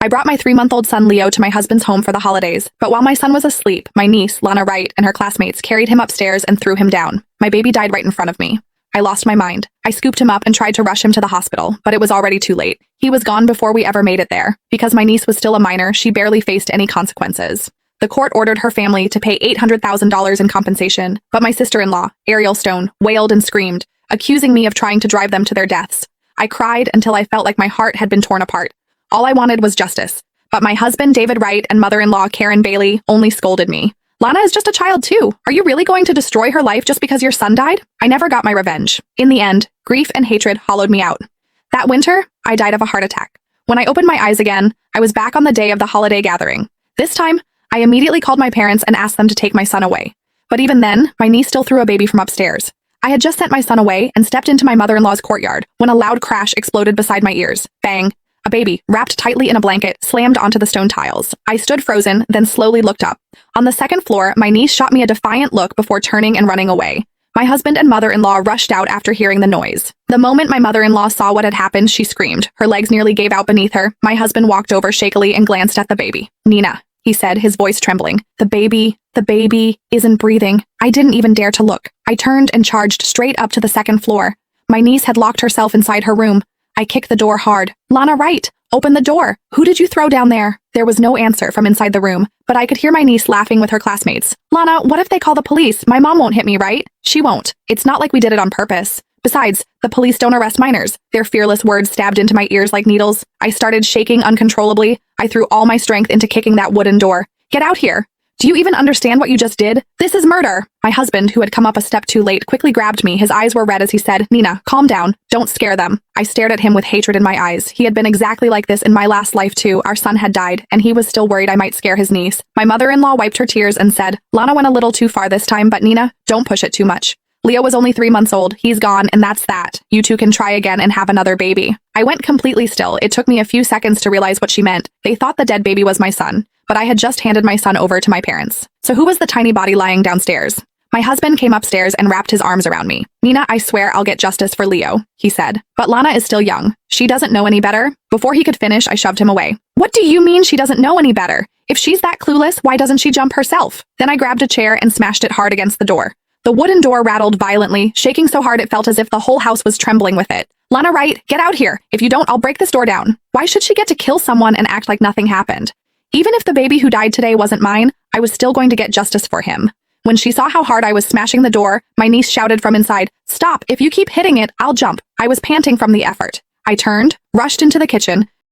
I brought my 3-month-old son Leo to my husband's home for the holidays, but while my son was asleep, my niece, Lana Wright, and her classmates carried him upstairs and threw him down. My baby died right in front of me. I lost my mind. I scooped him up and tried to rush him to the hospital, but it was already too late. He was gone before we ever made it there. Because my niece was still a minor, she barely faced any consequences. The court ordered her family to pay $800,000 in compensation, but my sister-in-law, Ariel Stone, wailed and screamed, accusing me of trying to drive them to their deaths. I cried until I felt like my heart had been torn apart. All I wanted was justice. But my husband, David Wright, and mother-in-law, Karen Bailey, only scolded me. Lana is just a child too. Are you really going to destroy her life just because your son died? I never got my revenge. In the end, grief and hatred hollowed me out. That winter, I died of a heart attack. When I opened my eyes again, I was back on the day of the holiday gathering. This time, I immediately called my parents and asked them to take my son away. But even then, my niece still threw a baby from upstairs. I had just sent my son away and stepped into my mother-in-law's courtyard when a loud crash exploded beside my ears. Bang! A baby, wrapped tightly in a blanket, slammed onto the stone tiles. I stood frozen, then slowly looked up. On the second floor, my niece shot me a defiant look before turning and running away. My husband and mother-in-law rushed out after hearing the noise. The moment my mother-in-law saw what had happened, she screamed. Her legs nearly gave out beneath her. My husband walked over shakily and glanced at the baby. "Nina," he said, his voice trembling. The baby isn't breathing." I didn't even dare to look. I turned and charged straight up to the second floor. My niece had locked herself inside her room. I kicked the door hard. "Lana Wright, open the door. Who did you throw down there?" There was no answer from inside the room, but I could hear my niece laughing with her classmates. "Lana, what if they call the police? My mom won't hit me, right?" "She won't. It's not like we did it on purpose. Besides, the police don't arrest minors." Their fearless words stabbed into my ears like needles. I started shaking uncontrollably. I threw all my strength into kicking that wooden door. "Get out here. Do you even understand what you just did? This is murder." My husband, who had come up a step too late, quickly grabbed me. His eyes were red as he said, "Nina, calm down. Don't scare them." I stared at him with hatred in my eyes. He had been exactly like this in my last life too. Our son had died, and he was still worried I might scare his niece. My mother-in-law wiped her tears and said, "Lana went a little too far this time, but Nina, don't push it too much. Leo was only 3 months old. He's gone, and that's that. You two can try again and have another baby." I went completely still. It took me a few seconds to realize what she meant. They thought the dead baby was my son, but I had just handed my son over to my parents. So who was the tiny body lying downstairs? My husband came upstairs and wrapped his arms around me. "Nina, I swear I'll get justice for Leo," he said. "But Lana is still young. She doesn't know any better." Before he could finish, I shoved him away. "What do you mean she doesn't know any better? If she's that clueless, why doesn't she jump herself?" Then I grabbed a chair and smashed it hard against the door. The wooden door rattled violently, shaking so hard it felt as if the whole house was trembling with it. "Lana Wright, get out here. If you don't, I'll break this door down." Why should she get to kill someone and act like nothing happened? Even if the baby who died today wasn't mine, I was still going to get justice for him. When she saw how hard I was smashing the door, my niece shouted from inside, "Stop! If you keep hitting it, I'll jump." I was panting from the effort. I turned, rushed into the kitchen,